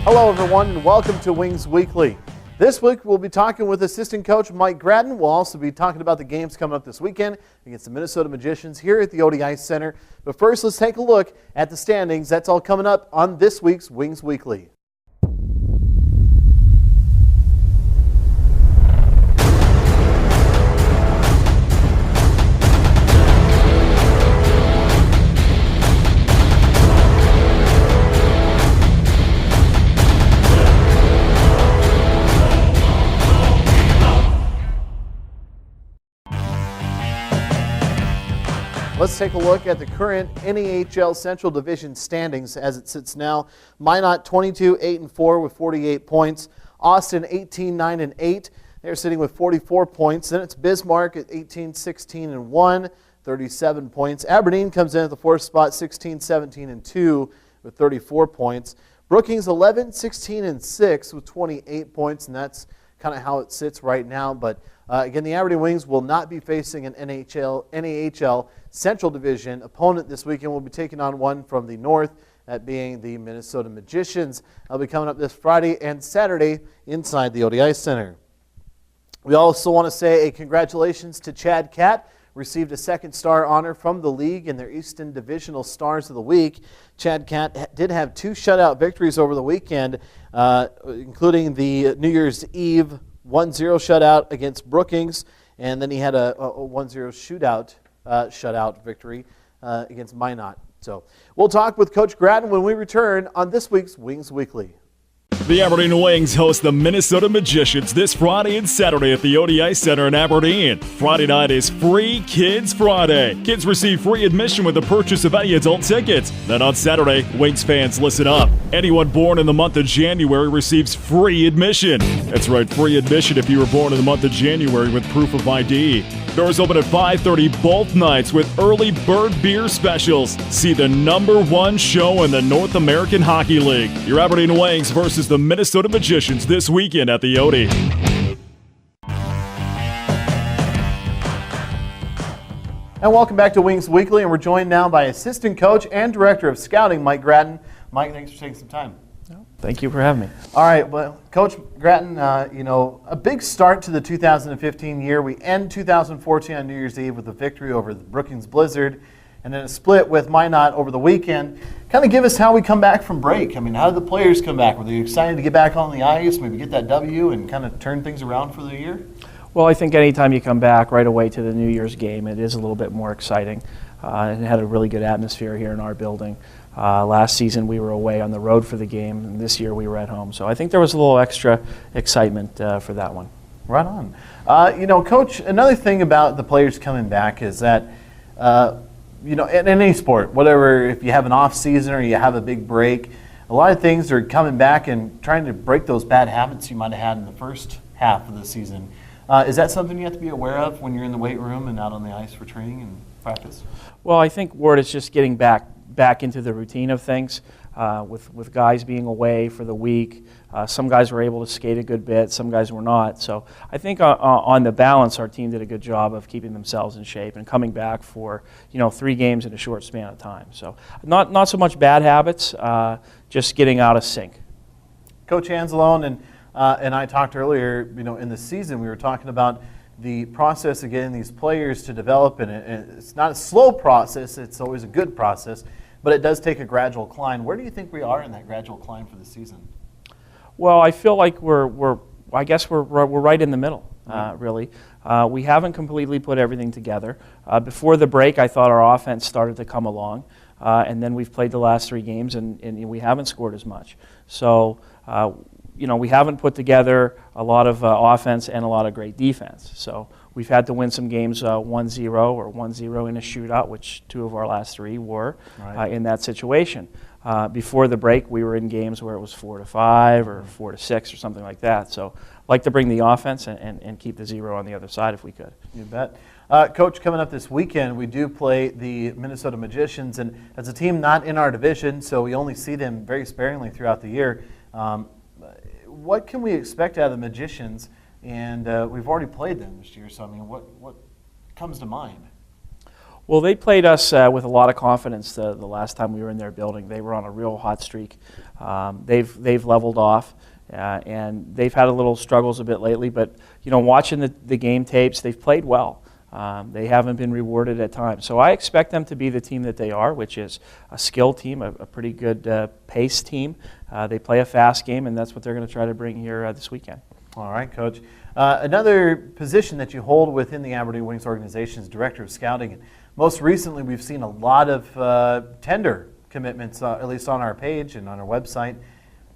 Hello everyone and welcome to Wings Weekly. This week we'll be talking with assistant coach Mike Grattan. We'll also be talking about the games coming up this weekend against the Minnesota Magicians here at the ODI Center. But first, let's take a look at the standings. That's all coming up on this week's Wings Weekly. Let's take a look at the current NAHL Central Division standings as it sits now. Minot 22-8-4 with 48 points. Austin 18-9-8. They're sitting with 44 points. Then it's Bismarck at 18-16-1, 37 points. Aberdeen comes in at the fourth spot, 16-17-2 with 34 points. Brookings 11-16-6 with 28 points, and that's kind of how it sits right now. But again, the Aberdeen Wings will not be facing an NAHL Central Division opponent this weekend. We'll be taking on one from the north, that being the Minnesota Magicians. They'll be coming up this Friday and Saturday inside the ODI Center. We also want to say a congratulations to Chad Catt. Received a second star honor from the league in their Easton Divisional Stars of the Week. Chad Catt did have 2 shutout victories over the weekend, including the New Year's Eve 1-0 shutout against Brookings, and then he had a 1-0 shutout victory against Minot. So we'll talk with Coach Grattan when we return on this week's Wings Weekly. The Aberdeen Wings host the Minnesota Magicians this Friday and Saturday at the ODI Center in Aberdeen. Friday night is Free Kids Friday. Kids receive free admission with the purchase of any adult tickets. Then on Saturday, Wings fans, listen up. Anyone born in the month of January receives free admission. That's right, free admission if you were born in the month of January with proof of ID. Doors open at 5:30 both nights with early bird beer specials. See the #1 show in the North American Hockey League. Your Aberdeen Wings versus the Minnesota Magicians this weekend at the Odie. And welcome back to Wings Weekly, and we're joined now by assistant coach and director of scouting, Mike Grattan. Mike, thanks for taking some time. Thank you for having me. All right, well, Coach Grattan, a big start to the 2015 year. We end 2014 on New Year's Eve with a victory over the Brookings Blizzard, and then a split with Minot over the weekend. Kind of give us how we come back from break. I mean, how did the players come back? Were they excited to get back on the ice, maybe get that W and kind of turn things around for the year? Well, I think anytime you come back right away to the New Year's game, it is a little bit more exciting. It had a really good atmosphere here in our building. Last season we were away on the road for the game, and this year we were at home. So I think there was a little extra excitement for that one. Right on. Coach, another thing about the players coming back is that, in any sport, whatever, if you have an off season or you have a big break, a lot of things are coming back and trying to break those bad habits you might have had in the first half of the season. Is that something you have to be aware of when you're in the weight room and out on the ice for training and practice? Well, I think, Ward, it's just getting back into the routine of things, with guys being away for the week. Some guys were able to skate a good bit, some guys were not. So I think on the balance, our team did a good job of keeping themselves in shape and coming back for 3 games in a short span of time. So not so much bad habits, just getting out of sync. Coach Anzalone and I talked earlier, in the season we were talking about the process of getting these players to develop, and it's not a slow process, it's always a good process, but it does take a gradual climb. Where do you think we are in that gradual climb for the season? Well, I feel like we're right in the middle, really. We haven't completely put everything together. Before the break, I thought our offense started to come along, and then we've played the last 3 games, and we haven't scored as much. So, we haven't put together a lot of offense and a lot of great defense. So we've had to win some games 1-0 or 1-0 in a shootout, which 2 of our last 3 were in that situation. Before the break, we were in games where it was 4-5 or 4-6 or something like that. So I'd like to bring the offense and keep the 0 on the other side if we could. You bet. Coach, coming up this weekend, we do play the Minnesota Magicians, and as a team not in our division, so we only see them very sparingly throughout the year. What can we expect out of the Magicians? And we've already played them this year, so I mean, what comes to mind? Well, they played us with a lot of confidence the last time we were in their building. They were on a real hot streak. They've leveled off, and they've had a little struggles a bit lately. But watching the game tapes, they've played well. They haven't been rewarded at times. So I expect them to be the team that they are, which is a skilled team, a pretty good pace team. They play a fast game, and that's what they're going to try to bring here this weekend. All right, Coach. Another position that you hold within the Aberdeen Wings organization is Director of Scouting. And most recently, we've seen a lot of tender commitments, at least on our page and on our website.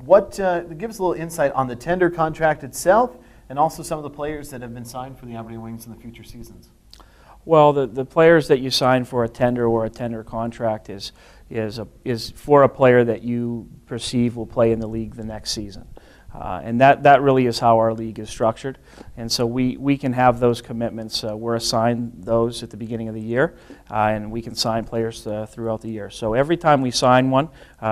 Give us a little insight on the tender contract itself and also some of the players that have been signed for the Aberdeen Wings in the future seasons. Well, the players that you sign for a tender or a tender contract is for a player that you perceive will play in the league the next season. And that really is how our league is structured. And so we can have those commitments. We're assigned those at the beginning of the year, and we can sign players throughout the year. So every time we sign one,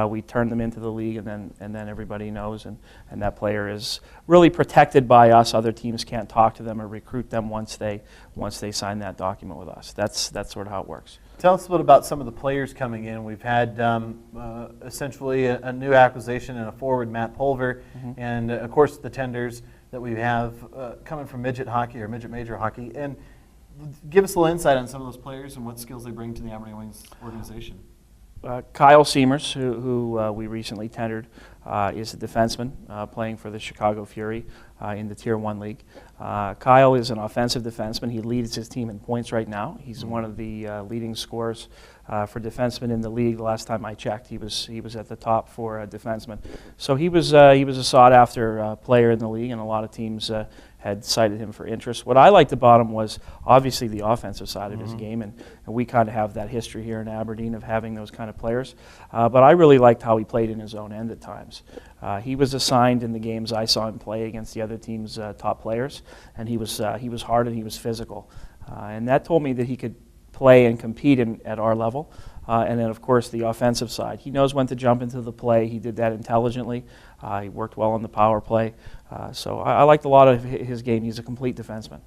we turn them into the league, and then everybody knows, and that player is really protected by us. Other teams can't talk to them or recruit them once they sign that document with us. That's sort of how it works. Tell us a little about some of the players coming in. We've had essentially a new acquisition and a forward, Matt Pulver, and of course the tenders that we have coming from midget hockey or midget major hockey. And give us a little insight on some of those players and what skills they bring to the Aberdeen Wings organization. Kyle Seamers, who we recently tendered, is a defenseman playing for the Chicago Fury in the Tier 1 league. Kyle is an offensive defenseman. He leads his team in points right now. He's one of the leading scorers for defensemen in the league. The last time I checked, he was at the top for a defenseman. So he was a sought-after player in the league, and a lot of teams had cited him for interest. What I liked about him was obviously the offensive side of his game, and we kind of have that history here in Aberdeen of having those kind of players. But I really liked how he played in his own end at times. He was assigned in the games I saw him play against the other team's top players, and he was hard and he was physical. And that told me that he could play and compete at our level. And then, of course, the offensive side. He knows when to jump into the play. He did that intelligently. He worked well on the power play. So I liked a lot of his game. He's a complete defenseman.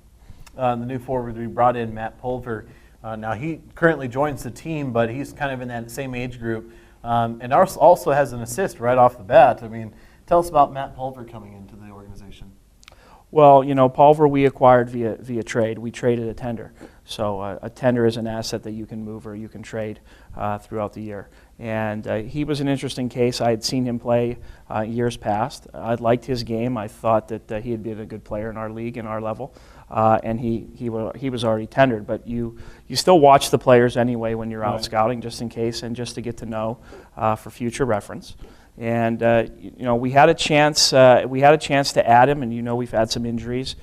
The new forward we brought in, Matt Pulver. Now, he currently joins the team, but he's kind of in that same age group. And also has an assist right off the bat. I mean, tell us about Matt Pulver coming into the organization. Well, Pulver we acquired via trade. We traded a tender. So a tender is an asset that you can move or you can trade throughout the year. And he was an interesting case. I had seen him play years past. I liked his game. I thought that he had been a good player in our league and our level. And he was already tendered. But you still watch the players anyway when you're out scouting, just in case and just to get to know for future reference. And we had a chance. We had a chance to add him, and we've had some injuries,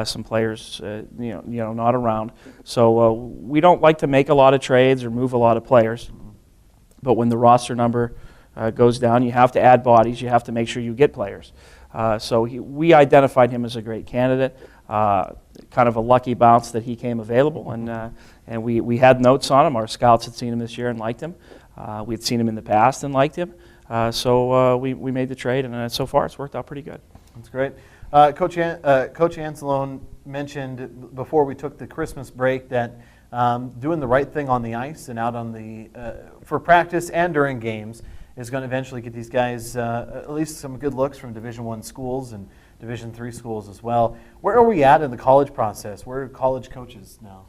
some players, not around. So we don't like to make a lot of trades or move a lot of players. But when the roster number goes down, you have to add bodies. You have to make sure you get players. So we identified him as a great candidate. Kind of a lucky bounce that he came available, and we had notes on him. Our scouts had seen him this year and liked him. We had seen him in the past and liked him. So we made the trade, and so far it's worked out pretty good. That's great. Coach Anzalone mentioned before we took the Christmas break that doing the right thing on the ice and out on the for practice and during games is going to eventually get these guys at least some good looks from Division I schools and Division III schools as well. Where are we at in the college process? Where are college coaches now?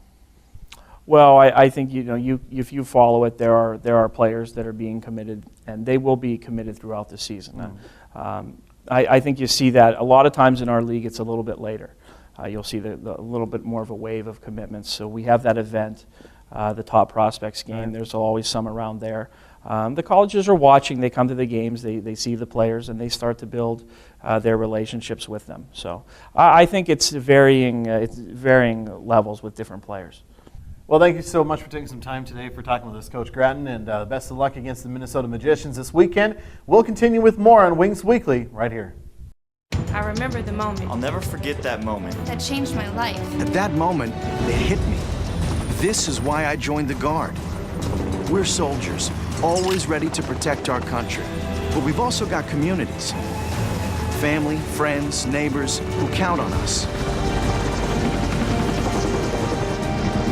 Well, I think if you follow it, there are players that are being committed, and they will be committed throughout the season. I think you see that a lot of times in our league. It's a little bit later. You'll see a little bit more of a wave of commitments. So we have that event, the Top Prospects game. Right. There's always some around there. The colleges are watching. They come to the games. They see the players, and they start to build their relationships with them. So I think it's varying levels with different players. Well, thank you so much for taking some time today for talking with us, Coach Grattan, and best of luck against the Minnesota Magicians this weekend. We'll continue with more on Wings Weekly right here. I remember the moment. I'll never forget that moment. That changed my life. At that moment, it hit me. This is why I joined the Guard. We're soldiers, always ready to protect our country. But we've also got communities. Family, friends, neighbors who count on us.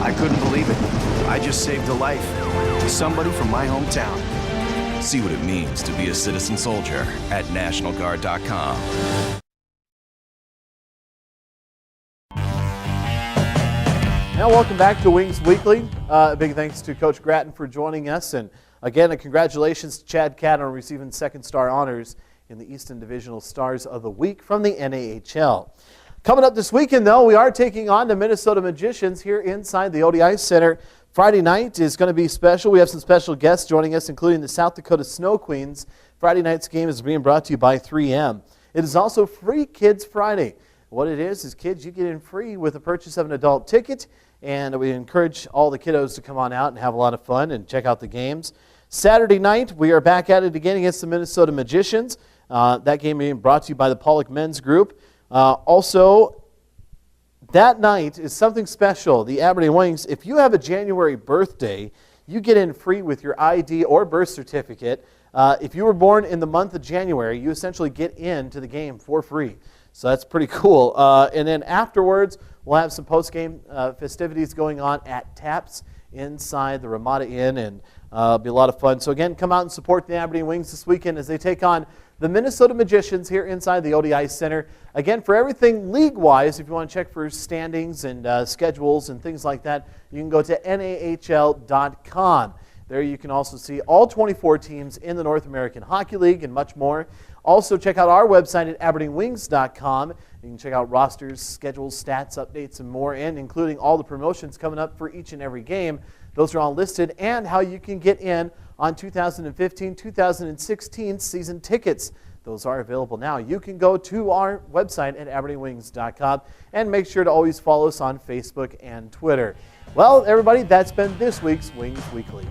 I couldn't believe it. I just saved a life. Somebody from my hometown. See what it means to be a citizen soldier at NationalGuard.com. Now, welcome back to Wings Weekly. A big thanks to Coach Grattan for joining us. And again, a congratulations to Chad Cadden on receiving second star honors in the Easton Divisional Stars of the Week from the NAHL. Coming up this weekend, though, we are taking on the Minnesota Magicians here inside the ODI Center. Friday night is going to be special. We have some special guests joining us, including the South Dakota Snow Queens. Friday night's game is being brought to you by 3M. It is also Free Kids Friday. What it is kids, you get in free with the purchase of an adult ticket, and we encourage all the kiddos to come on out and have a lot of fun and check out the games. Saturday night, we are back at it again against the Minnesota Magicians. That game being brought to you by the Pollock Men's Group. Also, that night is something special. The Aberdeen Wings, if you have a January birthday, you get in free with your ID or birth certificate. If you were born in the month of January, you essentially get into the game for free. So that's pretty cool. And then afterwards, we'll have some post-game festivities going on at Taps inside the Ramada Inn, and it'll be a lot of fun. So again, come out and support the Aberdeen Wings this weekend as they take on the Minnesota Magicians here inside the ODI Center. Again, for everything league-wise, if you want to check for standings and schedules and things like that, you can go to NAHL.com. There you can also see all 24 teams in the North American Hockey League and much more. Also, check out our website at AberdeenWings.com. You can check out rosters, schedules, stats, updates, and more, and including all the promotions coming up for each and every game. Those are all listed, and how you can get in on 2015-2016 season tickets. Those are available now. You can go to our website at AberdeenWings.com and make sure to always follow us on Facebook and Twitter. Well, everybody, that's been this week's Wings Weekly.